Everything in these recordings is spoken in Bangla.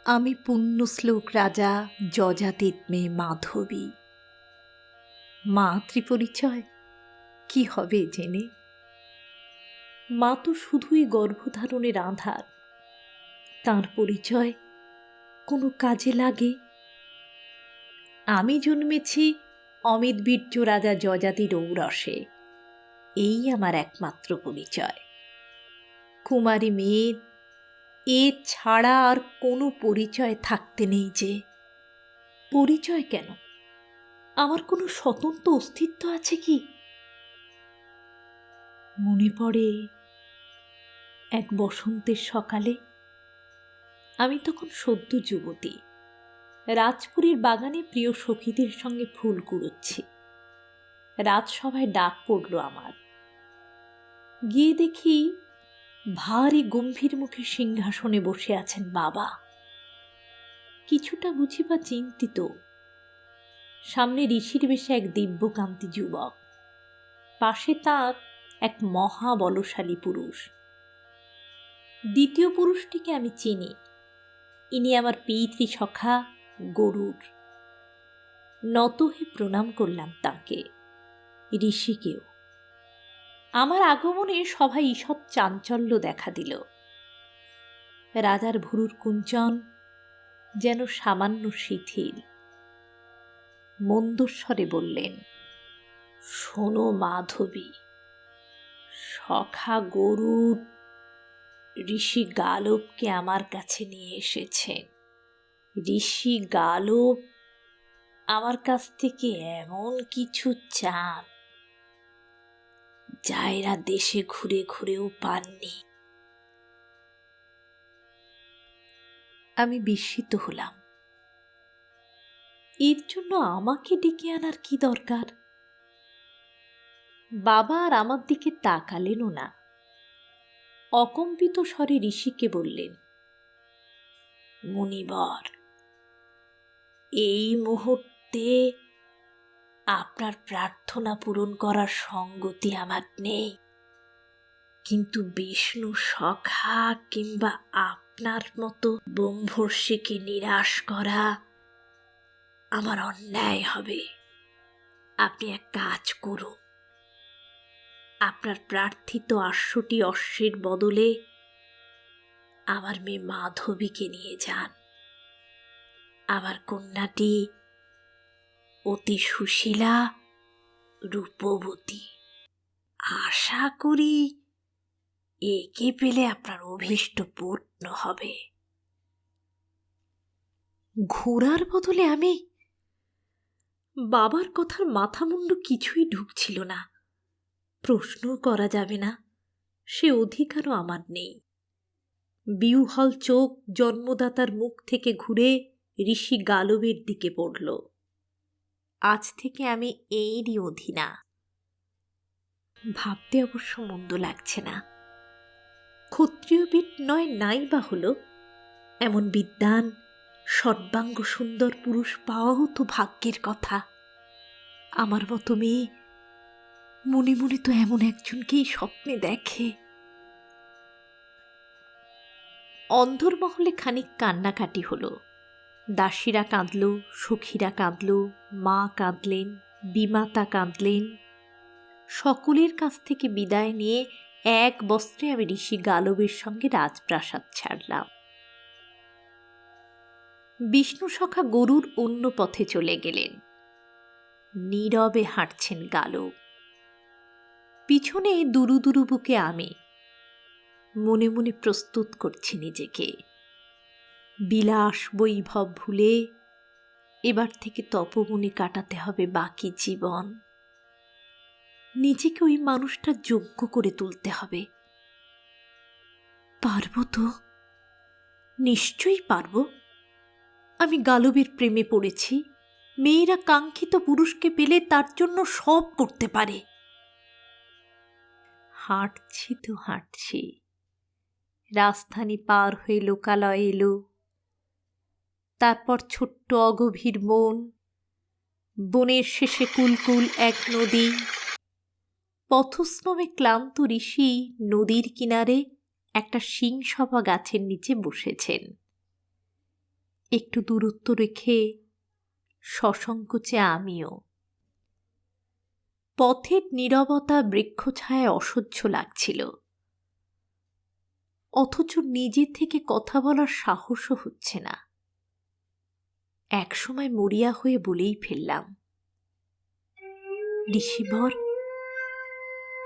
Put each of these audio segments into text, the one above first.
আমি পুণ্যশ্লোক রাজা যযাতির মেয়ে মাধবী। মাতৃপরিচয় কি হবে জেনে? মা তো শুধুই গর্ভধারণের আধার। তাঁর পরিচয় কোনো কাজে লাগে? আমি জন্মেছি অমিত বীর্য রাজা যযাতির ঔরসে, এই আমার একমাত্র পরিচয়। কুমারী মেয়ের এ ছাড়া আর কোনো পরিচয় থাকতে নেই যে। পরিচয় কেন, আমার কোনো স্বতন্ত্র অস্তিত্ব আছে কি? মনে পড়ে এক বসন্তের সকালে, আমি তখন সদ্য যুবতী, রাজপুরীর বাগানে প্রিয় সখীদের সঙ্গে ফুল কুড়োচ্ছি। রাজসভায় ডাক পড়ল আমার। গিয়ে দেখি ভারী গম্ভীর মুখে সিংহাসনে বসে আছেন বাবা, কিছুটা বুঝি বা চিন্তিত। সামনে ঋষির বেশে এক দিব্যকান্তি যুবক, পাশে তার এক মহাবলশালী পুরুষ। দ্বিতীয় পুরুষটিকে আমি চিনি, ইনি আমার পিতৃসখা গরুর। নত হয়ে প্রণাম করলাম তাকে, ঋষিকেও। আমার আগমনে সভায় ঈষৎ চাঞ্চল্য দেখা দিল। রাজার ভুরুর কুঞ্চন যেন সামান্য শিথিল। মন্দস্বরে বললেন, শোনো মাধবী, সখা গরুর ঋষি গালবকে আমার কাছে নিয়ে এসেছেন। ঋষি গালব আমার কাছ থেকে এমন কিছু চান যা এরা দেশে ঘুরে ঘুরেও পাননি। আমি বিস্মিত হলাম। এর জন্য আমাকে ডেকে আনার কি দরকার? বাবা আর আমার দিকে তাকালেনও না। অকম্পিত স্বরে ঋষিকে বললেন, মুনিবর, এই মুহূর্তে আপনার প্রার্থনা পূরণ করার সঙ্গতি আমার নেই, কিন্তু বিষ্ণু সখা কিংবা আপনার মতো ব্রহ্মর্ষিকে নিরাশ করা আমার অন্যায় হবে। আপনি এক কাজ করুন, আপনার প্রার্থিত ৮০০টি অশ্বের বদলে আমার মেয়ে মাধবীকে নিয়ে যান। আমার কন্যাটি অতি সুশীলা, রূপবতী। আশা করি একে পেলে আপনার অভীষ্ট পূর্ণ হবে। ঘোড়ার বদলে আমি? বাবার কথার মাথামুন্ডু কিছুই ঢুকছিল না। প্রশ্ন করা যাবে না, সে অধিকারও আমার নেই। বিউহল চোখ জন্মদাতার মুখ থেকে ঘুরে ঋষি গালবের দিকে পড়ল। আজ থেকে আমি এরই অধীনা। ভাবতে অবশ্য মন্দ লাগছে না। ক্ষত্রিয় বীর নয় নাই বা হলো, এমন বিদ্বান সর্বাঙ্গ সুন্দর পুরুষ পাওয়াও তো ভাগ্যের কথা। আমার মতো মেয়ে মনে মনে তো এমন একজনকেই স্বপ্নে দেখে। অন্ধরমহলে খানিক কান্নাকাটি হলো। দাসীরা কাঁদল, সখীরা কাঁদল, মা কাঁদলেন, বিমাতা কাঁদলেন। সকলের কাছ থেকে বিদায় নিয়ে এক বস্ত্রে আমি ঋষি গালবের সঙ্গে রাজপ্রাসাদ ছাড়লাম। বিষ্ণু সখা গরুর অন্য পথে চলে গেলেন। নীরবে হাঁটছেন গালব। পিছনে দুরু দুরু বুকে আমি মনে মনে প্রস্তুত করছি নিজেকে। বিলাস বৈভব ভুলে এবার থেকে তপবনে কাটাতে হবে বাকি জীবন। নিজেকে ওই মানুষটা যোগ্য করে তুলতে হবে। পারব তো? নিশ্চয়ই পারব। আমি গালবের প্রেমে পড়েছি। মেয়েরা কাঙ্ক্ষিত পুরুষকে পেলে তার জন্য সব করতে পারে। হাঁটছি তো হাঁটছি। রাজধানী পার হয়ে লোকালয় এলো, তারপর ছোট্ট অগভীর বন, বনের শেষে কুলকুল এক নদী। পথশ্রমে ক্লান্ত ঋষি নদীর কিনারে একটা শিংসভা গাছের নিচে বসেছেন। একটু দূরত্ব রেখে সসংকোচে আমিও। পথের নীরবতা বৃক্ষছায়ায় অসহ্য লাগছিল, অথচ নিজে থেকে কথা বলার সাহসও হচ্ছে না। একসময় মরিয়া হয়ে বলেই ফেললাম, ঋষিবর,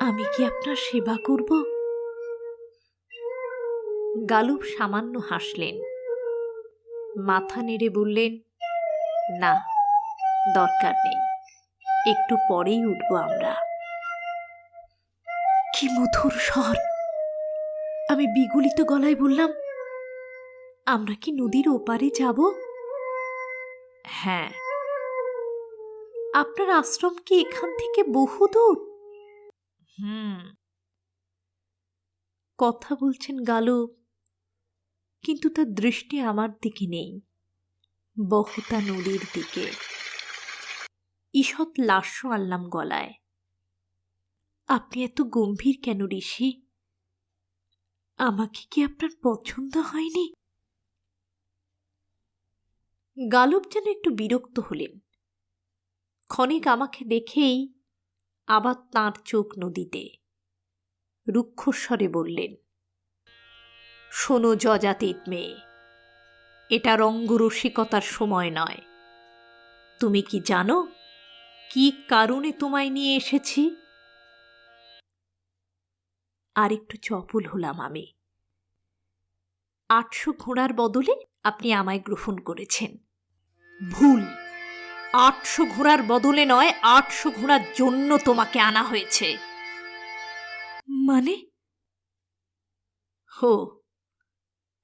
আমি কি আপনার সেবা করব? গালব সামান্য হাসলেন, মাথা নেড়ে বললেন, না, দরকার নেই, একটু পরেই উঠব আমরা। কি মধুর স্বর! আমি বিগলিত গলায় বললাম, আমরা কি নদীর ওপারে যাব? হ্যাঁ। আপনার আশ্রম কি এখান থেকে বহু দূর? কথা বলছেন গালব, কিন্তু তার দৃষ্টি আমার দিকে নেই, বহতা নদীর দিকে। ঈষৎ লাস্য আনলাম গলায়। আপনি এত গম্ভীর কেন ঋষি? আমাকে কি আপনার পছন্দ হয়নি? গালব যেন একটু বিরক্ত হলেন। ক্ষণিক আমাকে দেখেই আবার তাঁর চোখ নদীতে। রুক্ষস্বরে বললেন, শোনো যযাতির মেয়ে, এটা রঙ্গরসিকতার সময় নয়। তুমি কি জানো কি কারণে তোমায় নিয়ে এসেছি? আর একটু চপল হলাম আমি। 800 ঘোড়ার বদলে আপনি আমায় গ্রহণ করেছেন। ভুল। 800 ঘোড়ার বদলে নয়, 800 ঘোড়ার জন্য তোমাকে আনা হয়েছে। মানে? হো,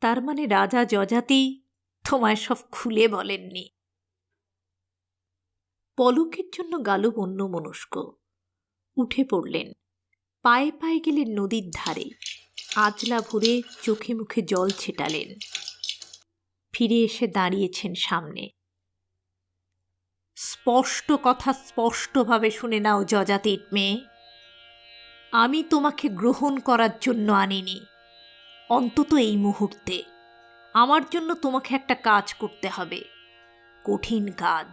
তার মানে রাজা যযাতি তোমায় সব খুলে বলেননি। পলকের জন্য গালব অন্যমনস্ক। উঠে পড়লেন, পায়ে পায়ে গেলেন নদীর ধারে, আজলা ভরে চোখে মুখে জল ছেটালেন। ফিরে এসে দাঁড়িয়েছেন সামনে। স্পষ্ট কথা স্পষ্টভাবে শুনে নাও যযাতির মেয়ে, আমি তোমাকে গ্রহণ করার জন্য আনিনি, অন্তত এই মুহূর্তে। আমার জন্য তোমাকে একটা কাজ করতে হবে, কঠিন কাজ।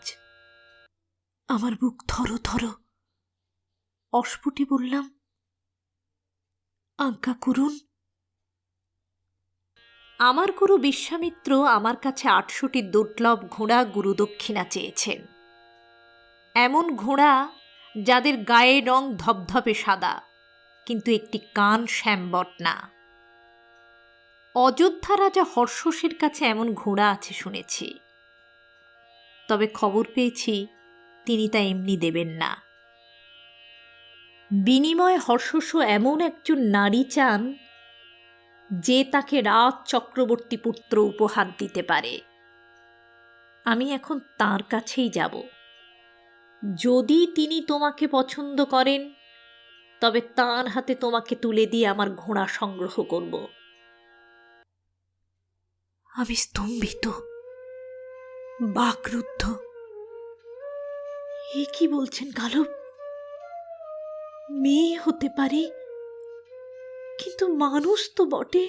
আমার বুক থরো থরো। অস্ফুটে বললাম, আজ্ঞা করুন। আমার গুরু বিশ্বামিত্র আমার কাছে 800টি দুর্লভ ঘোড়া গুরুদক্ষিণা চেয়েছেন। এমন ঘোড়া যাদের গায়ের রং ধবধবে সাদা, কিন্তু একটি কান শ্যামবট না। অযোধ্যা রাজা হর্ষসের কাছে এমন ঘোড়া আছে শুনেছি, তবে খবর পেয়েছি তিনি তা এমনি দেবেন না। বিনিময়ে হর্ষস এমন একজন নারী চান যে তাকে রাজ চক্রবর্তী পুত্র উপহার দিতে পারে। আমি এখন তাঁর কাছেই যাব। যদি তিনি তোমাকে পছন্দ করেন, তবে তাঁর হাতে তোমাকে তুলে দিয়ে আমার ঘোড়া সংগ্রহ করব। আমি স্তম্ভিত, বাকরুদ্ধ। এ কি বলছেন গালব? মেয়ে হতে পারি, কিন্তু মানুষ তো বটে।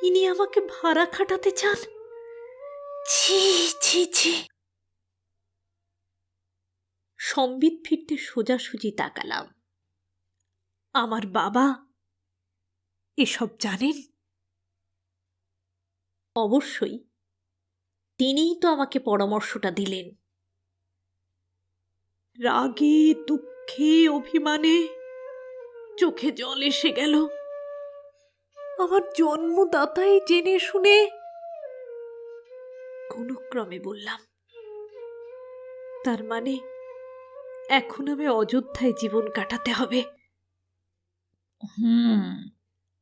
ইনি আমাকে ভাড়া খাটাতে চান? ছি ছি ছি। সম্বিত ফিরতে সোজাসুজি তাকালাম। আমার বাবা এসব জানেন? অবশ্যই, তিনিই তো আমাকে পরামর্শটা দিলেন। রাগে দুঃখে অভিমানে চোখে জল এসে গেল। আমার জন্মদাতাই জেনে শুনে কোনো ক্রমে বললাম, তার মানে এখন আমি অযোধ্যায় জীবন কাটাতে হবে?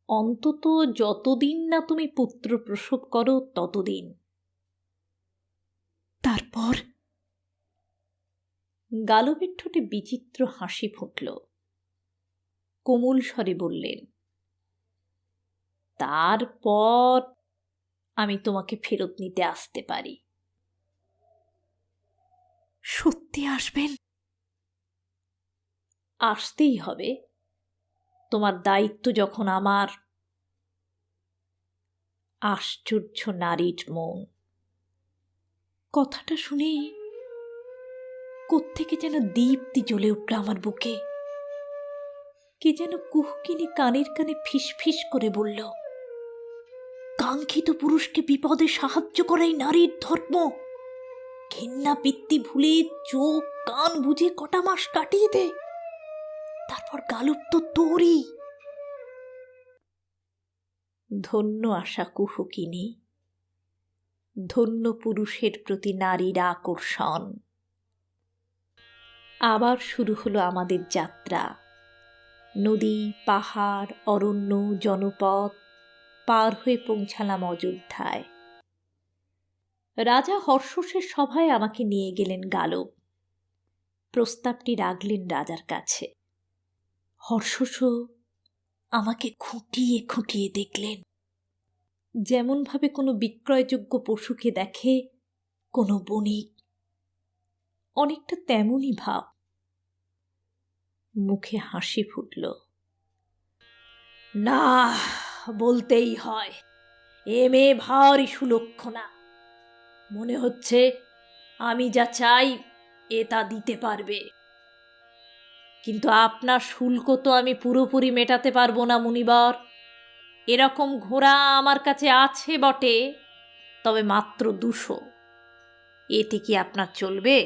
অন্তত যতদিন না তুমি পুত্র প্রসব করো ততদিন। তারপর? গালবের ঠোঁটে বিচিত্র হাসি ফুটল। কোমল স্বরে বললেন, তারপর আমি তোমাকে ফেরত নিতে আসতে পারি। সত্যি আসবেন? আসতেই হবে, তোমার দায়িত্ব যখন আমার। আশ্চর্য নারীর মন। কথাটা শুনে কোত্থেকে যেন দীপ্তি জ্বলে উঠল আমার বুকে। কে যেন কুহুকিনী কানের কানে ফিসফিস করে বলল, কাঙ্ক্ষিত পুরুষকে বিপদে সাহায্য করাই নারীর ধর্ম। ঘেন্না পিত্তি ভুলে চোখ কান বুঝে কটা মাস কাটিয়ে দে, তারপর গালুব তো তোরই। ধন্য আশা কুহুকিনী, ধন্য পুরুষের প্রতি নারীর আকর্ষণ। আবার শুরু হলো আমাদের যাত্রা। নদী, পাহাড়, অরণ্য, জনপদ পার হয়ে পৌঁছালাম অযোধ্যায়। রাজা হর্ষসের সভায় আমাকে নিয়ে গেলেন গালব। প্রস্তাবটি রাখলেন রাজার কাছে। হর্ষসও আমাকে খুঁটিয়ে খুঁটিয়ে দেখলেন, যেমনভাবে কোনো বিক্রয়যোগ্য পশুকে দেখে কোনো বণিক, অনেকটা তেমনই ভাব। মুখে হাসি ফুটল। না, বলতেই হয়, এ মেয়ে ভারী সুলক্ষণা। মনে হচ্ছে আমি যা চাই এ তা দিতে পারবে। কিন্তু আপনার শুল্ক তো আমি পুরোপুরি মেটাতে পারবো না মুনিবর। এরকম ঘোড়া আমার কাছে আছে বটে, তবে মাত্র 200। এতে কি আপনার চলবে?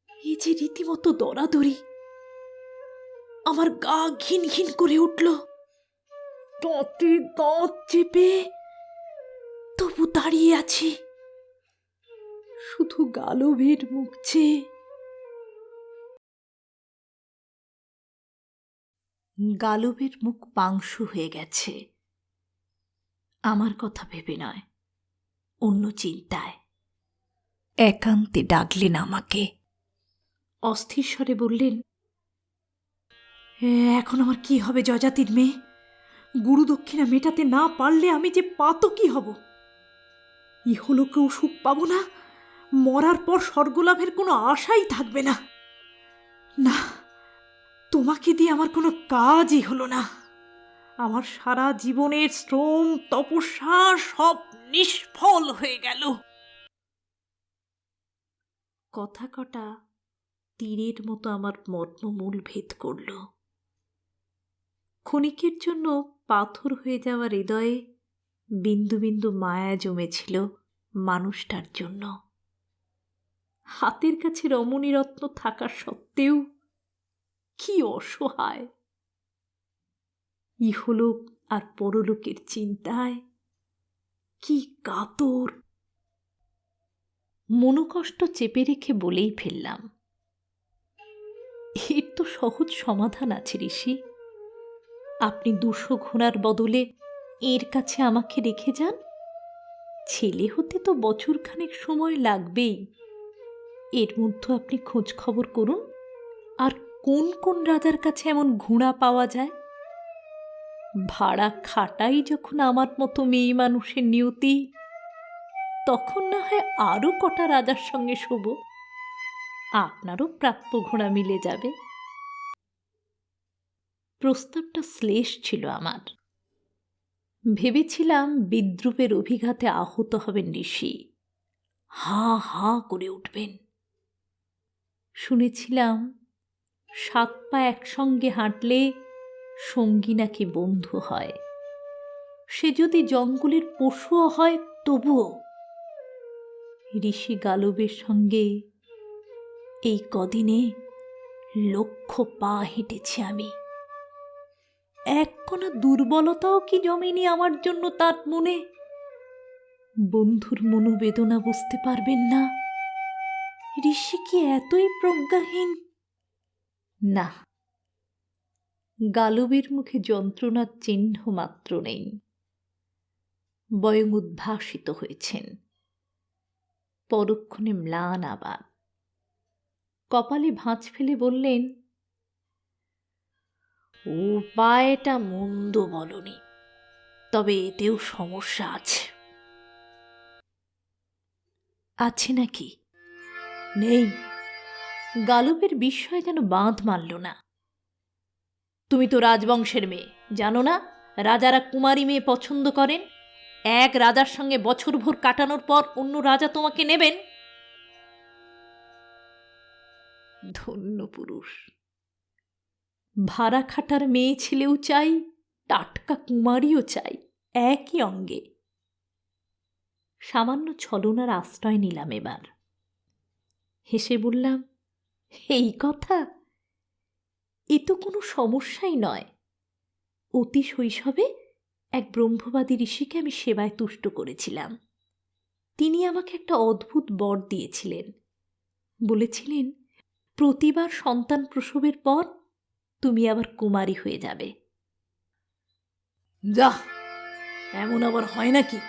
এ যে রীতিমতো দরাদরি। আমার গা ঘিন ঘিন করে উঠল। দাঁতে দাঁত চেপে তবু দাঁড়িয়ে আছি, শুধু গালবের মুখ চেয়ে। গালবের মুখ পাংশু হয়ে গেছে, আমার কথা ভেবে নয়, অন্য চিন্তায়। একান্তে ডাকলেন আমাকে। অস্থির স্বরে বললেন, এখন আমার কি হবে যযাতির মেয়ে? গুরু দক্ষিণা মেটাতে না পারলে আমি যে পাতকী হব। ইহলোকেও সুখ পাবো না, মরার পর স্বর্গলাভের কোনো আশাই থাকবে না। না, তোমাকে দিয়ে আমার কোনো কাজই হলো না। আমার সারা জীবনের শ্রম তপস্যা সব নিষ্ফল হয়ে গেল। কথা কটা তীরের মতো আমার মর্মমূল ভেদ করল। ক্ষণিকের জন্য পাথর হয়ে যাওয়া হৃদয়ে বিন্দু বিন্দু মায়া জমেছিল মানুষটার জন্য। হাতের কাছে রমণীরত্ন থাকা সত্ত্বেও কি অসহায়! ইহলোক আর পরলোকের চিন্তায় কি কাতর! মনোকষ্ট চেপে রেখে বলেই ফেললাম, এর তো সহজ সমাধান আছে ঋষি। আপনি 200 ঘোড়ার বদলে এর কাছে আমাকে রেখে যান। ছেলে হতে তো বছরখানেক সময় লাগবেই। এর মধ্যে আপনি খোঁজ খবর করুন, আর কোন কোন রাজার কাছে এমন ঘোড়া পাওয়া যায়। ভাড়া খাটাই যখন আমার মতো মেয়ে মানুষের নিয়তি, তখন না হয় আরও কটা রাজার সঙ্গে শোবো, আপনারও প্রাপ্য ঘোড়া মিলে যাবে। প্রস্তাবটা শ্লেষ ছিল আমার। ভেবেছিলাম বিদ্রূপের অভিঘাতে আহত হবেন ঋষি, হা হা করে উঠবেন। শুনেছিলাম 7 পা একসঙ্গে হাঁটলে সঙ্গী নাকি বন্ধু হয়। সে যদি জঙ্গলের পশুও হয় তবুও। ঋষি গালবের সঙ্গে এই কদিনে 1,00,000 পা হেঁটেছি আমি। এক কোনা দুর্বলতাও কি জমেনি আমার জন্য তার মনে? বন্ধুর মনোবেদনা বুঝতে পারবেন না? ঋষি কি এতই প্রজ্ঞাহীন? না, গালবের মুখে যন্ত্রণার চিহ্ন মাত্র নেই। বয়ং উদ্ভাসিত হয়েছেন, পরক্ষণে ম্লান আবার। কপালে ভাঁজ ফেলে বললেন, উপায়টা মন্দ বলনি, তবে এতেও সমস্যা আছে। আছে নাকি? নেই। গালবের বিস্ময় যেন বাঁধ মানল না। তুমি তো রাজবংশের মেয়ে, জানো না রাজারা কুমারী মেয়ে পছন্দ করেন? এক রাজার সঙ্গে বছরভর কাটানোর পর অন্য রাজা তোমাকে নেবেন? ধন্য পুরুষ। ভাড়া খাটার মেয়ে ছেলেও চাই, টাটকা কুমারীও চাই, একই অঙ্গে। সামান্য ছলনার আশ্রয় নিলাম এবার। হেসে বললাম, এই কথা? এ তো কোনো সমস্যাই নয়। অতি শৈশবে এক ব্রহ্মবাদী ঋষিকে আমি সেবায় তুষ্ট করেছিলাম। তিনি আমাকে একটা অদ্ভুত বর দিয়েছিলেন। বলেছিলেন, প্রতিবার সন্তান প্রসবের পর তুমি আবার কুমারী হয়ে যাবে। যা, এমন আবার হয় নাকি?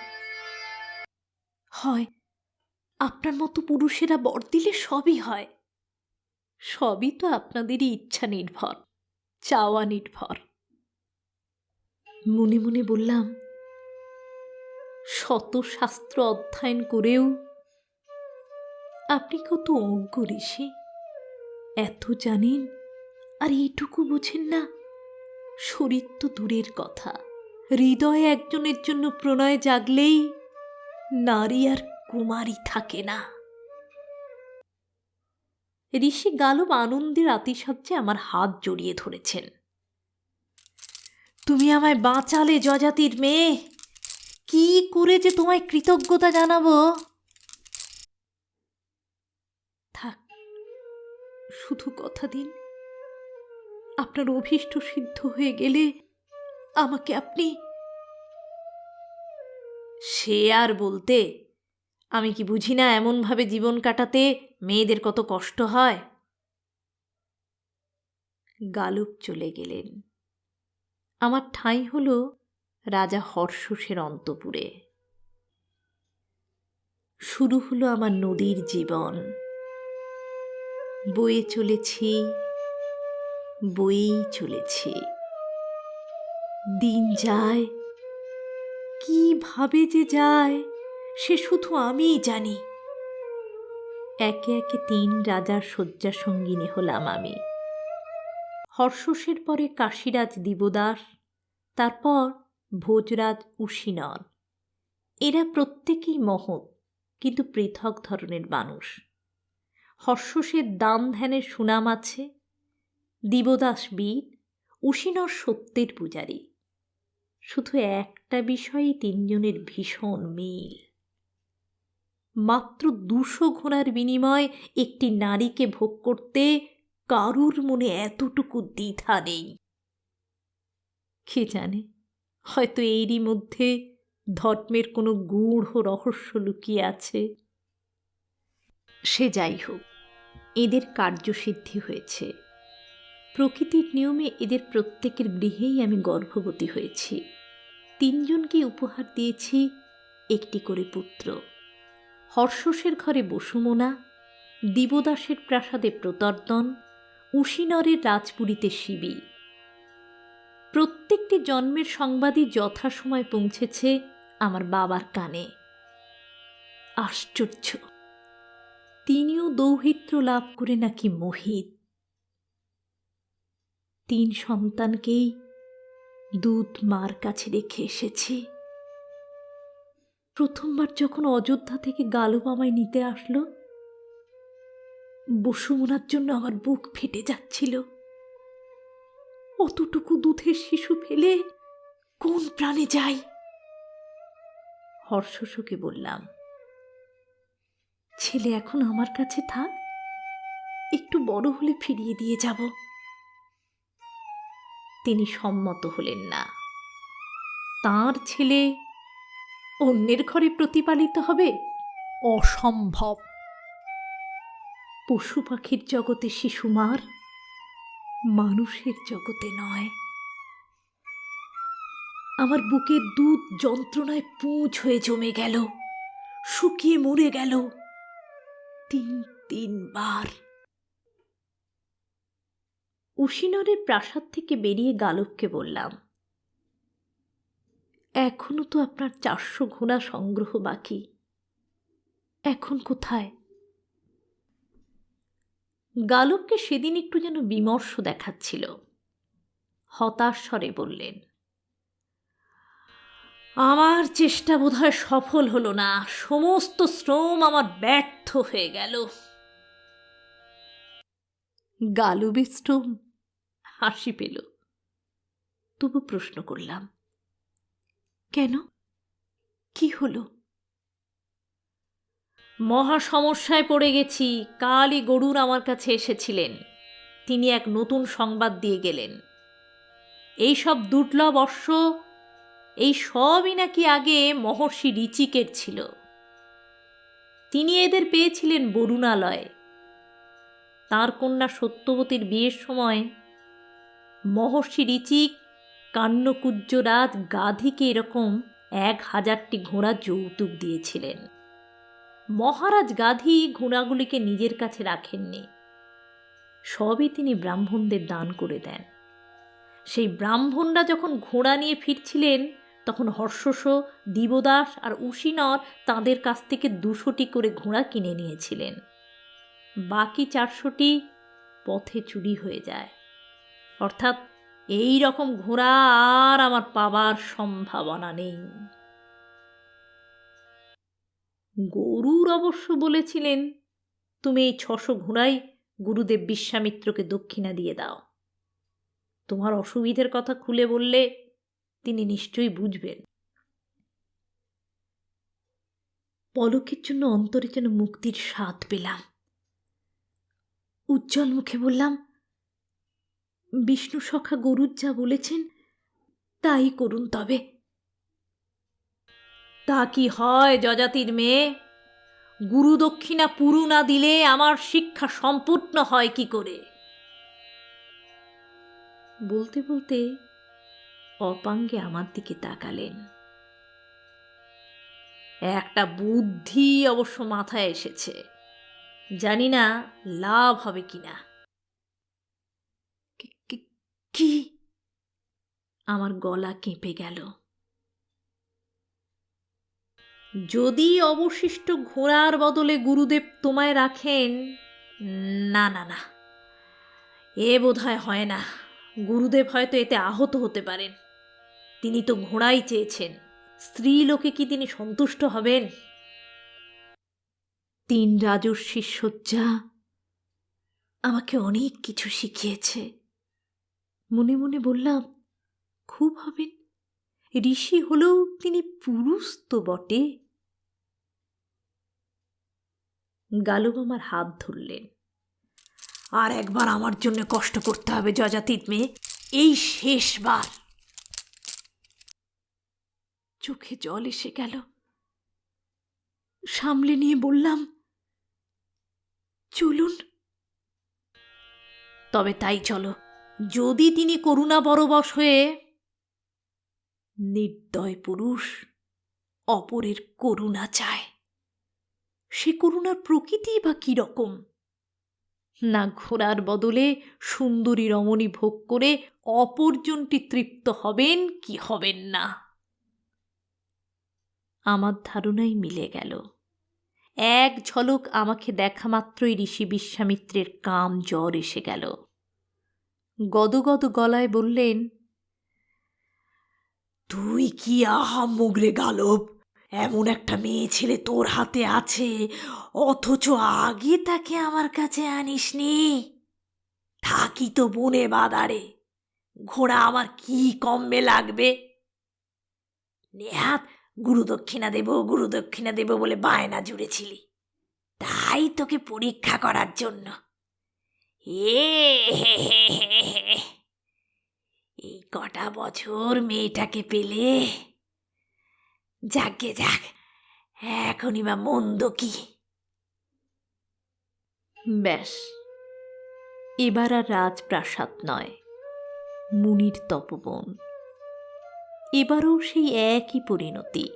হয়। আপনার মতো পুরুষেরা বর দিলে সবই হয়। সবই তো আপনাদেরই ইচ্ছা নির্ভর, চাওয়া নির্ভর। মনে মনে বললাম, শত শাস্ত্র অধ্যয়ন করেও আপনি কত অজ্ঞ ঋষি। এত জানেন আর এইটুকু বোঝেন না। শরীর তো দূরের কথা, হৃদয়ে একজনের জন্য প্রণয় জাগলেই নারী আর কুমারী থাকে না। ঋষি গালব আনন্দের আতিশয্যে আমার হাত জড়িয়ে ধরেছেন। তুমি আমায় বাঁচালে যজাতির মেয়ে, কি করে যে তোমায় কৃতজ্ঞতা জানাবো। থাক, শুধু কথা দিন, আপনার অভীষ্ট সিদ্ধ হয়ে গেলে আমাকে আপনি। সে আর বলতে, আমি কি বুঝি না এমনভাবে জীবন কাটাতে মেয়েদের কত কষ্ট হয়। গালব চলে গেলেন। আমার ঠাঁই হল রাজা হর্ষসের অন্তপুরে। শুরু হলো আমার নদীর জীবন। বয়ে চলেছি, বয়েই চলেছি। দিন যায়, কিভাবে যে যায় সে শুধু আমিই জানি। একে একে 3 রাজার শয্যা সঙ্গিনী হলাম আমি। হর্ষসের পরে কাশীরাজ দিবদাস, তারপর ভোজরাজ উশিনর। এরা প্রত্যেকেই মহৎ, কিন্তু পৃথক ধরনের মানুষ। হর্ষসের দান ধ্যানের সুনাম আছে, দিবদাস বীর, উশিনর সত্যের পূজারী। শুধু একটা বিষয়ে 3 জনের ভীষণ মিল। মাত্র 200 ঘোড়ার বিনিময়ে একটি নারীকে ভোগ করতে কারুর মনে এতটুকু দ্বিধা নেই। কে জানে, হয়তো এরই মধ্যে ধর্মের কোনো গূঢ় রহস্য লুকিয়ে আছে। সে যাই হোক, এদের কার্যসিদ্ধি হয়েছে। প্রকৃতির নিয়মে এদের প্রত্যেকের গৃহেই আমি গর্ভবতী হয়েছি। 3 জনকে উপহার দিয়েছি একটি করে পুত্র। হর্ষসের ঘরে বসুমনা, দিবদাসের প্রাসাদে প্রতর্দন, উশিনরের রাজপুরীতে শিবি। প্রত্যেকটি জন্মের সংবাদই যথাসময় পৌঁছেছে আমার বাবার কানে। আশ্চর্য, তিনিও দৌহিত্র লাভ করে নাকি মোহিত। 3 সন্তানকেই দুধ মার কাছে রেখে এসেছি। প্রথমবার যখন অযোধ্যা থেকে গালব আমায় নিতে আসলো, বসুমনার জন্য আমার বুক ফেটে যাচ্ছিল। অতটুকু দুধের শিশু ফেলে কোন প্রাণে যাই। হর্ষসকে বললাম, ছেলে এখন আমার কাছে থাক, একটু বড় হলে ফিরিয়ে দিয়ে যাব। তিনি সম্মত হলেন না। তাঁর ছেলে অন্যের ঘরে প্রতিপালিত হবে, অসম্ভব। পশু পাখির জগতে শিশুমার, মানুষের জগতে নয়। আমার বুকের দুধ যন্ত্রণায় পুঁজ হয়ে জমে গেল, শুকিয়ে মরে গেল 3 বার। উশিনরের প্রাসাদ থেকে বেরিয়ে গালবকে বললাম, এখনো তো আপনার 400 ঘোড়া সংগ্রহ বাকি, এখন কোথায়? গালবকে সেদিন একটু যেন বিমর্ষ দেখাচ্ছিল। হতাশ স্বরে বললেন, আমার চেষ্টা বোধহয় সফল হলো না, সমস্ত শ্রম আমার ব্যর্থ হয়ে গেল। গালু বিশ্রম হাসি পেল। তবু প্রশ্ন করলাম, কেন, কি হলো? মহা সমস্যায় পড়ে গেছি। কালই গরুর আমার কাছে এসেছিলেন। তিনি এক নতুন সংবাদ দিয়ে গেলেন। এই সব দুর্লভ অশ্ব, এই সবই নাকি আগে মহর্ষি ঋচিকের ছিল। তিনি এদের পেয়েছিলেন বরুণালয়ে। তাঁর কন্যা সত্যবতীর বিয়ের সময় মহর্ষি ঋচিক কান্যকুজ্জরাজ গাধিকে এরকম 1000টি ঘোড়া যৌতুক দিয়েছিলেন। মহারাজ গাধি ঘোড়াগুলিকে নিজের কাছে রাখেননি, সবই তিনি ব্রাহ্মণদের দান করে দেন। সেই ব্রাহ্মণরা যখন ঘোড়া নিয়ে ফিরছিলেন, তখন হর্ষস, দিবদাস আর উশিনর তাঁদের কাছ থেকে 200টি করে ঘোড়া কিনে নিয়েছিলেন। বাকি 400টি পথে চুরি হয়ে যায়। অর্থাৎ এই রকম ঘোড়া আর আমার পাবার সম্ভাবনা নেই। গরুর অবশ্য বলেছিলেন, তুমি এই 600 ঘোড়াই গুরুদেব বিশ্বামিত্রকে দক্ষিণা দিয়ে দাও। তোমার অসুবিধের কথা খুলে বললে তিনি নিশ্চয়ই বুঝবেন। পলকের জন্য অন্তরে যেন মুক্তির স্বাদ পেলাম। উজ্জ্বল মুখে বললাম, বিষ্ণু সখা গরুর যা বলেছেন তাই করুন তবে। তা কি হয় যজাতির মেয়ে? গুরু দক্ষিণা পুরু না দিলে আমার শিক্ষা সম্পূর্ণ হয় কি করে? বলতে বলতে অপাঙ্গে আমার দিকে তাকালেন। একটা বুদ্ধি অবশ্য মাথায় এসেছে, জানি না লাভ হবে কিনা। কি? আমার গলা কেঁপে গেল। যদি অবশিষ্ট ঘোড়ার বদলে গুরুদেব তোমায় রাখেন, না না না, এ বোধহয় হয় না। গুরুদেব হয়তো এতে আহত হতে পারেন। তিনি তো ঘোড়াই চেয়েছেন। স্ত্রী লোকে কি তিনি সন্তুষ্ট হবেন? 3 রাজর্ষির শয্যা আমাকে অনেক কিছু শিখিয়েছে। মনে মনে বললাম, খুব হবেন, ঋষি হলেও তিনি পুরুষ তো বটে। গালব আমার হাত ধরলেন। আর একবার আমার জন্য কষ্ট করতে হবে যজাতির মেয়ে, এই শেষবার। চোখে জল এসে গেল। সামলে নিয়ে বললাম, চলুন। তবে তাই চলো, যদি তিনি করুণা পরবশ হয়ে। নির্দয় পুরুষ অপরের করুণা চায়, সে করুণার প্রকৃতি বা কি রকম? না ঘোড়ার বদলে সুন্দরী রমণী ভোগ করে অপরজনটি তৃপ্ত হবেন কি হবেন না। আমার ধারণাই মিলে গেল। এক ঝলক আমাকে দেখা মাত্রই ঋষি বিশ্বামিত্রের কাম জ্বর এসে গেল। গদগদ গলায় বললেন, তুই কি আহাম্মক রে গালব! এমন একটা মেয়ে ছেলে তোর হাতে আছে, অথচ আগে তাকে আমার কাছে আনিসনি। থাকি তো বনে বাদারে, ঘোড়া আমার কি কমবে লাগবে? নেহাত গুরুদক্ষিণা দেব বলে বায়না জুড়েছিলি, তাই তোকে পরীক্ষা করার জন্য। এই কটা বছর মেয়েটাকে পেলে, যাকে যাক, এখনই বা মন্দ কি? ব্যাস, এবার আর রাজপ্রাসাদ নয়, মুনির তপবন। এবারও সেই একই পরিণতি।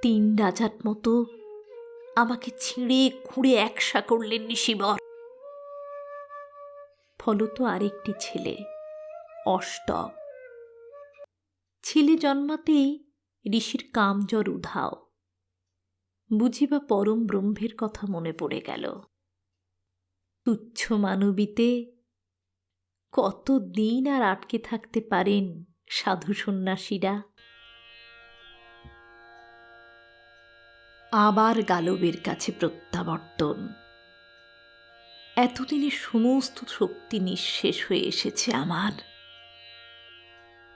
3 রাজার মতো আমাকে ছিঁড়ে খুঁড়ে একসা করলেন ঋষিবর। ফলত আরেকটি ছেলে, অষ্টক। ছেলে জন্মাতেই ঋষির কামজ্বর উধাও। বুঝিবা পরম ব্রহ্মের কথা মনে পড়ে গেল। তুচ্ছ মানবীতে কতদিন আর আটকে থাকতে পারেন সাধু সন্ন্যাসীরা? আবার গালবের কাছে প্রত্যাবর্তন। এতদিনে সমস্ত শক্তি নিঃশেষ হয়ে এসেছে আমার,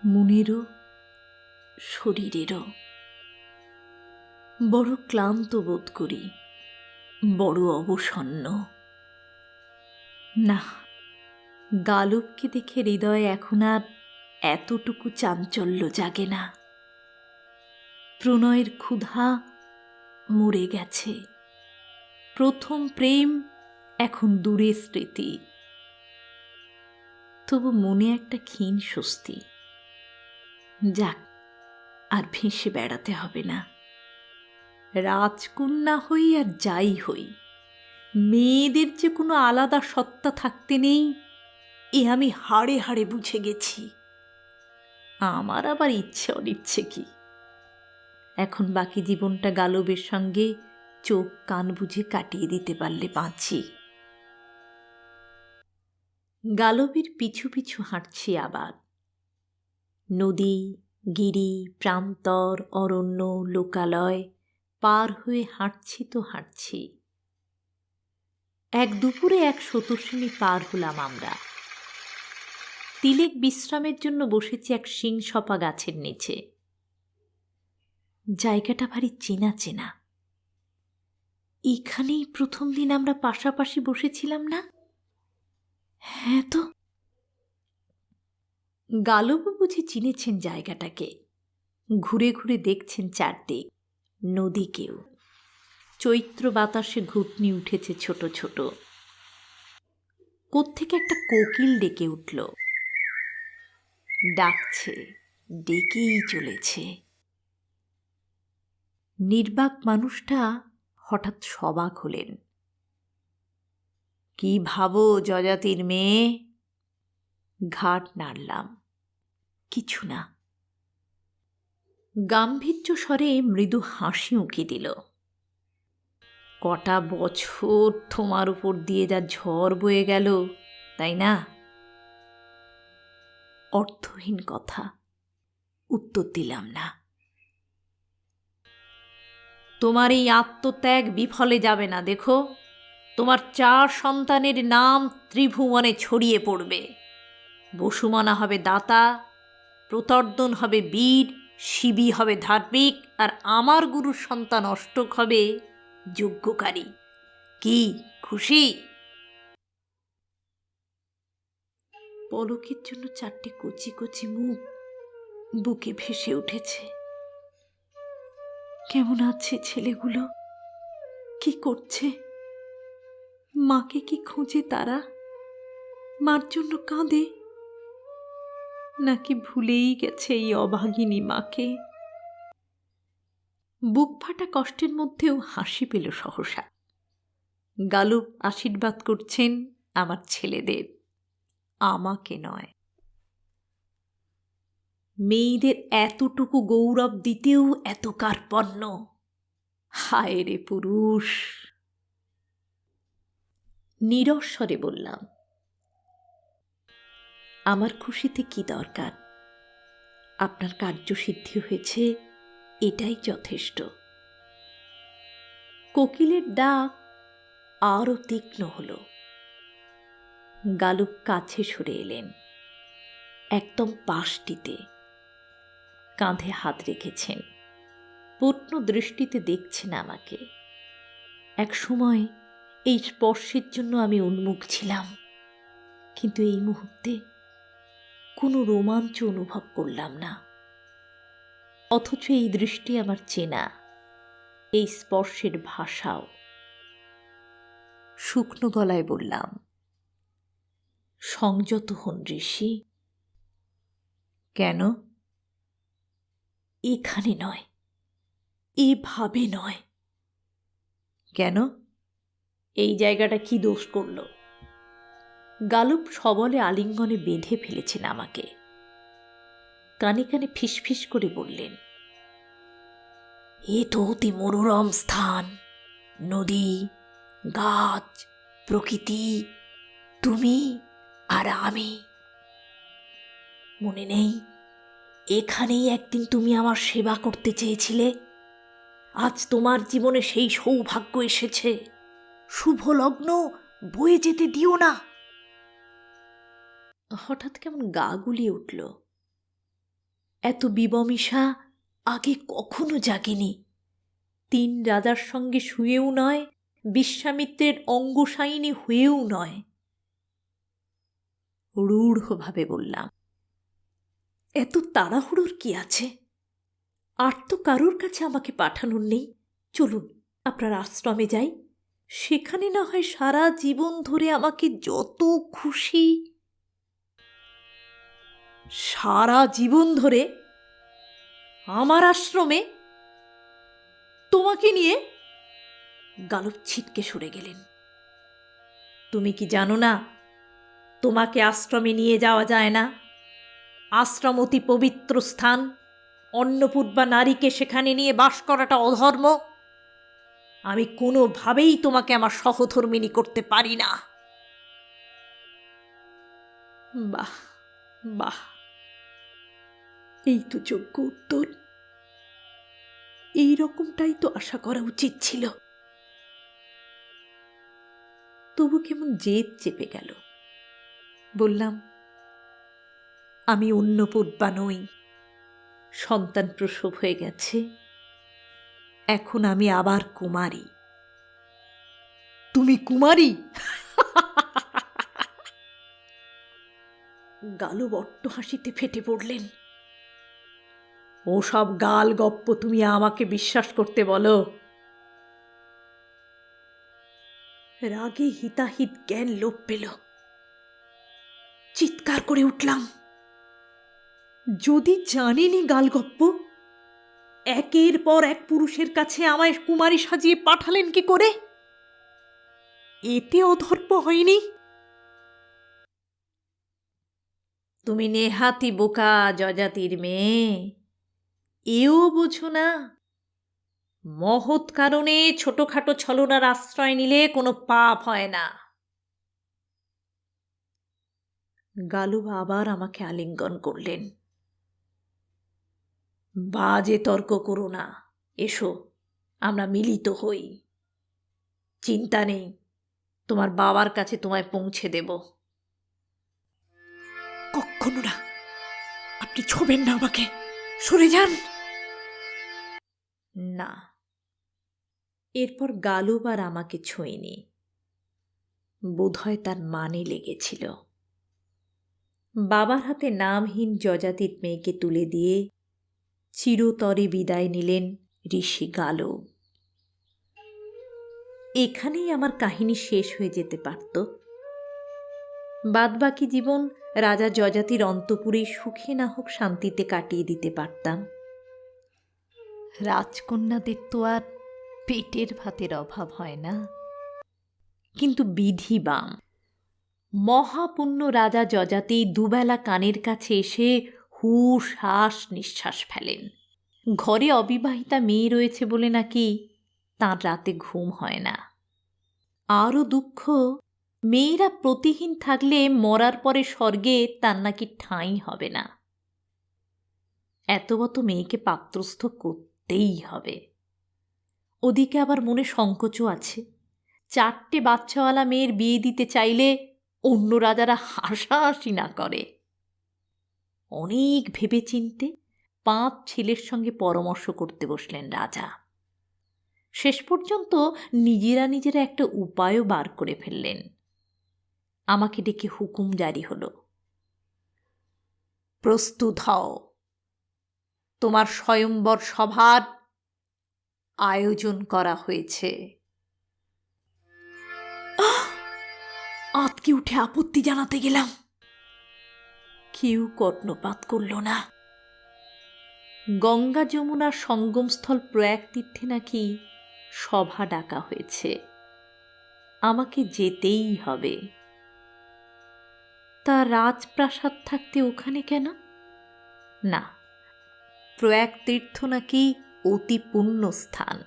মনেরও শরীরেরও। বড় ক্লান্ত বোধ করি, বড় অবসন্ন। না, গালবকে দেখে হৃদয়ে এখন আর এতটুকু চাঞ্চল্য জাগে না। প্রণয়ের ক্ষুধা মরে গেছে। প্রথম প্রেম এখন দূরে স্মৃতি। তবু মনে একটা ক্ষীণ স্বস্তি। যাক, আর ভেসে বেড়াতে হবে না। রাজকন্যা হই আর যাই হই, মেয়েদের যে কোনো আলাদা সত্তা থাকতে নেই, এ আমি হাড়ে হাড়ে বুঝে গেছি। আমার আবার ইচ্ছে অনিচ্ছে কি? এখন বাকি জীবনটা গালবের সঙ্গে চোখ কান বুঝে কাটিয়ে দিতে পারলে বাঁচি। গালবের পিছু পিছু হাঁটছি আবার। নদী, গিরি, প্রান্তর, অরণ্য, লোকালয় পার হয়ে হাঁটছি তো হাঁটছি। এক দুপুরে এক শতশ্রেণী পার হলাম আমরা। তিলেক বিশ্রামের জন্য বসেছি এক শিংসপা গাছের নিচে। জায়গাটা ভারী চেনা চেনা। এখানেই প্রথম দিন আমরা পাশাপাশি বসেছিলাম না? হ্যাঁ তো। গালবও বুঝি চিনেছেন জায়গাটাকে। ঘুরে ঘুরে দেখছেন চারদিক, নদীকেও। চৈত্র বাতাসে ঘুটনি উঠেছে ছোট ছোট। কোত্থেকে একটা কোকিল ডেকে উঠল। ডাকছে, ডেকেই চলেছে। নির্বাক মানুষটা হঠাৎ সবাক হলেন। কি ভাবো যযাতির মেয়ে? ঘাট নাড়লাম। কিছু না। গাম্ভীর্য স্বরে মৃদু হাসি উঁকি দিল। কটা বছর তোমার উপর দিয়ে যা ঝড় বয়ে গেল, তাই না? অর্থহীন কথা, উত্তর দিলাম না। তোমার এই আত্মত্যাগ বিফলে যাবে না, দেখো। তোমার 4 সন্তানের নাম ত্রিভুবনে ছড়িয়ে পড়বে। বসুমানা হবে দাতা, প্রতর্দন হবে বীর, শিবি হবে ধার্মিক, আর আমার গুরুর সন্তান অষ্টক হবে যজ্ঞকারী। কি খুশি? পলকের জন্য 4টে কচি কচি মুখ বুকে ভেসে উঠেছে। কেমন আছে ছেলেগুলো? কি করছে? মাকে কি খোঁজে তারা? মার জন্য কাঁদে, নাকি ভুলেই গেছে এই অভাগিনী মাকে? বুক ফাটা কষ্টের মধ্যেও হাসি পেল সহসা। গালব আশীর্বাদ করছেন আমার ছেলেদের, আমাকে নয়। মেয়েদের এতটুকু গৌরব দিতেও এত কার্পণ্য। হায় রে পুরুষ! নিরস্বরে বললাম, আমার খুশিতে কি দরকার? আপনার কার্যসিদ্ধি হয়েছে, এটাই যথেষ্ট। কোকিলের ডাক আরও তীক্ষ্ণ হল। গালব কাছে সরে এলেন, একদম পাশটিতে। কাঁধে হাত রেখেছেন, পূর্ণ দৃষ্টিতে দেখছেন আমাকে। এক সময় এই স্পর্শের জন্য আমি উন্মুখ ছিলাম, কিন্তু এই মুহূর্তে কোনো রোমাঞ্চ অনুভব করলাম না। অথচ এই দৃষ্টি আমার চেনা, এই স্পর্শের ভাষাও। শুকনো গলায় বললাম, সংযত হন ঋষি। কেন? এখানে নয়, এভাবে নয়। কেন? এই জায়গাটা কি দোষ করল? গালব সবলে আলিঙ্গনে বেঁধে ফেলেছেন আমাকে। কানে কানে ফিসফিস করে বললেন, এ তো অতি মনোরম স্থান। নদী, গাছ, প্রকৃতি, তুমি আর আমি। মনে নেই, এখানেই একদিন তুমি আমার সেবা করতে চেয়েছিলে? আজ তোমার জীবনে সেই সৌভাগ্য এসেছে, শুভ লগ্ন বয়ে যেতে দিও না। হঠাৎ কেমন গা গুলিয়ে উঠল। এত বিবমিষা আগে কখনো জাগেনি। 3 রাজার সঙ্গে শুয়েও নয়, বিশ্বামিত্রের অঙ্গসায়িনী হয়েও নয়। রূঢ়ভাবে বললাম, এত তাড়াহুড়োর কি আছে? আর তো কারোর কাছে আমাকে পাঠানোর নেই। চলুন আপনার আশ্রমে যাই, সেখানে না হয় সারা জীবন ধরে আমাকে যত খুশি। সারা জীবন ধরে আমার আশ্রমে তোমাকে নিয়ে? গালব ছিটকে সরে গেলেন। তুমি কি জানো না, তোমাকে আশ্রমে নিয়ে যাওয়া যায় না। আশ্রম অতি পবিত্র স্থান, অন্নপূর্বা নারীকে সেখানে নিয়ে বাস করাটা অধর্ম। আমি কোনোভাবেই তোমাকে আমার সহধর্মিণী করতে পারি না। বাহ বাহ, এই তো যোগ্য উত্তর। এই রকমটাই তো আশা করা উচিত ছিল। তবু কেমন জেদ চেপে গেল। বললাম, আমি অন্নপূর্বা নই। সন্তান প্রসব হয়ে গেছে, এখন আমি আবার কুমারী। তুমি কুমারী? গালব অট্ট হাসিতে ফেটে পড়লেন। ওসব গাল গপ্প তুমি আমাকে বিশ্বাস করতে বলো? রাগে হিতাহিত জ্ঞান লোপ পেল। চিৎকার করে উঠলাম, যদি জানেনি গালগপ্প, একের পর এক পুরুষের কাছে আমায় কুমারী সাজিয়ে পাঠালেন কি করে? এতে অধর্ম হয়নি? তুমি নেহাতি বোকা যজাতির মেয়ে, এও বোঝো না? মহৎ কারণে ছোটখাটো ছলনার আশ্রয় নিলে কোনো পাপ হয় না। গালব আবার আমাকে আলিঙ্গন করলেন। বাজে তর্ক করো না, এসো আমরা মিলিত হই। চিন্তা নেই, তোমার বাবার কাছে তোমায় পৌঁছে দেব। কখনো না, আপনি ছোবেন না আমাকে, সরে যান। না, এরপর গালব আর আমাকে ছোঁয়নি। বোধহয় তার মানে লেগেছিল। বাবার হাতে নামহীন যজাতির মেয়েকে তুলে দিয়ে চিরতরে বিদায় নিলেন ঋষি গালব। এখানেই আমার কাহিনী শেষ হয়ে যেতে পারত। বাদবাকি জীবন রাজা যজাতির অন্তপুরে সুখে না হোক শান্তিতে কাটিয়ে দিতে পারতাম। রাজকন্যাদের তো আর পেটের ভাতের অভাব হয় না। কিন্তু বিধি বাম, মহাপুণ্য রাজা যজাতি দুবেলা কানের কাছে এসে হুশ হাস নিঃশ্বাস ফেলেন। ঘরে অবিবাহিতা মেয়ে রয়েছে বলে নাকি তাঁর রাতে ঘুম হয় না। আরও দুঃখ, মেয়েরা প্রতিহীন থাকলে মরার পরে স্বর্গে তার নাকি ঠাঁই হবে না। এতবত মেয়েকে পাত্রস্থ করতেই হবে। ওদিকে আবার মনে সংকোচও আছে। 4টে বাচ্চাওয়ালা মেয়ের বিয়ে দিতে চাইলে অন্য রাজারা হাসাহাসি না করে। অনেক ভেবে চিনতে 5 ছেলের সঙ্গে পরামর্শ করতে বসলেন রাজা। শেষ পর্যন্ত নিজেরা একটা উপায়ও বার করে ফেললেন। আমাকে ডেকে হুকুম জারি হলো, প্রস্তুত হও, তোমার স্বয়ম্বর সভার আয়োজন করা হয়েছে। আঁতকে উঠে আপত্তি জানাতে গেলাম, কেউ কর্ণপাত করল না। গঙ্গা যমুনার সঙ্গমস্থল প্রয়াগ তীর্থে নাকি সভা ডাকা হয়েছে, আমাকে যেতেই হবে। তা রাজপ্রাসাদ থাকতে ওখানে কেন? না, প্রয়াগ তীর্থ নাকি অতি পুণ্য স্থান,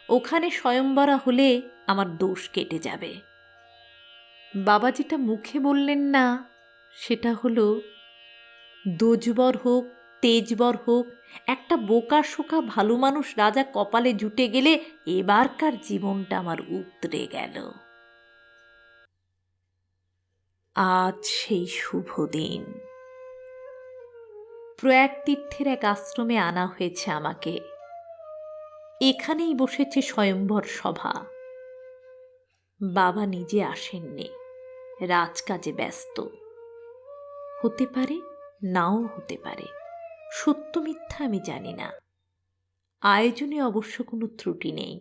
ওখানে স্বয়ম্বরা হলে আমার দোষ কেটে যাবে। বাবা যেটা মুখে বললেন না, সেটা হলো দোজবর হোক তেজবর হোক, একটা বোকা শোকা ভালো মানুষ রাজা কপালে জুটে গেলে এবারকার জীবনটা আমার উতরে গেল। আজ সেই শুভ দিন। প্রয়াগ তীর্থের এক আশ্রমে আনা হয়েছে আমাকে। এখানেই বসেছে স্বয়ম্বর সভা। বাবা নিজে আসেননি, রাজকাজে ব্যস্ত। হতে পারে, নাও হতে পারে, সত্য মিথ্যা আমি জানি না। আয়োজনে অবশ্য কোনো ত্রুটি নেই।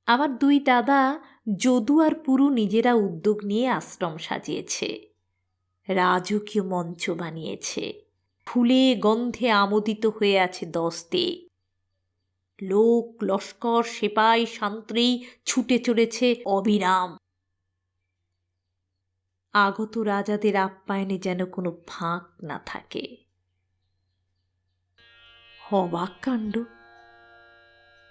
আমার দুই দাদা যদু আর পুরু নিজেরা উদ্যোগ নিয়ে আশ্রম সাজিয়েছে, রাজকীয় মঞ্চ বানিয়েছে, ফুলে গন্ধে আমোদিত হয়ে আছে 10 দিক। লোক লস্কর সেপাই শান্তি ছুটে চলেছে অবিরাম। আগত রাজাদের আপ্যায়নে যেন কোনো ফাঁক না থাকে। অবাক কাণ্ড,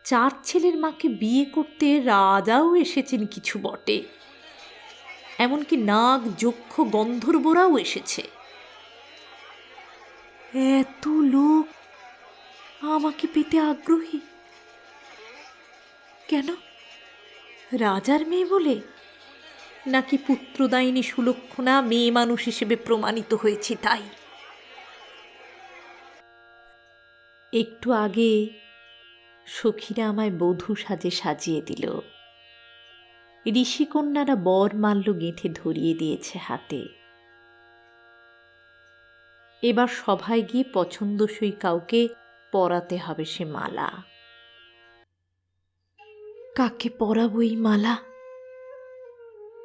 4 ছেলের মাকে বিয়ে করতে রাজাও এসেছেন কিছু বটে, এমনকি নাগ যক্ষ গন্ধর্বরাও এসেছে। এত লোক আমাকে পেতে আগ্রহী কেন? রাজার মেয়ে বলে, নাকি পুত্রদায়িনী সুলক্ষণা মেয়ে মানুষ হিসেবে প্রমাণিত হয়েছে তাই? একটু আগে সখীরা আমায় বধূ সাজে সাজিয়ে দিল। ঋষিকন্যারা বর মাল্য গেঁথে ধরিয়ে দিয়েছে হাতে। এবার সভায় গিয়ে পছন্দসই কাউকে পরাতে হবে সে মালা। কাকে পরাবো এই মালা?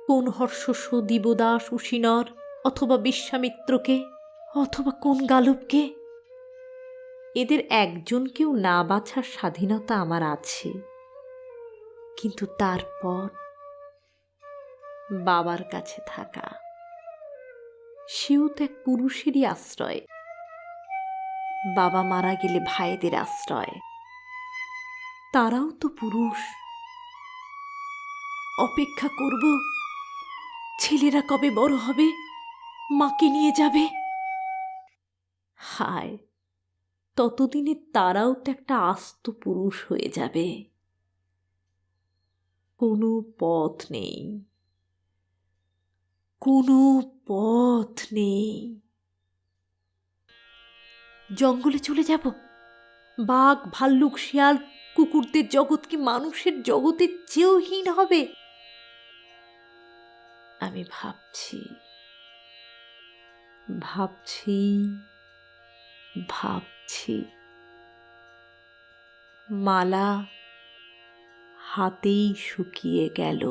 কোন হর্ষস দিবদাস উশিনর অথবা বিশ্বামিত্রকে, অথবা কোন গালবকে? এদের একজনকেও না বাছার স্বাধীনতা আমার আছে, কিন্তু তারপর বাবার কাছে থাকা, সেও তো এক পুরুষেরই আশ্রয়। বাবা মারা গেলে ভাইদের আশ্রয়, তারাও তো পুরুষ। অপেক্ষা করব, ছেলেরা কবে বড় হবে, মাকে নিয়ে যাবে। হায়, ততদিনে তারাও তো একটা আস্ত পুরুষ হয়ে যাবে। কোনো পথ নেই, কোনো পথ নেই। জঙ্গলে চলে যাব, বাঘ ভাল্লুক শিয়াল কুকুরদের জগৎ কি মানুষের জগতের চেয়েও হীন হবে? আমি ভাবছি ভাবছি ভাবছি। মালা হাতেই শুকিয়ে গেল।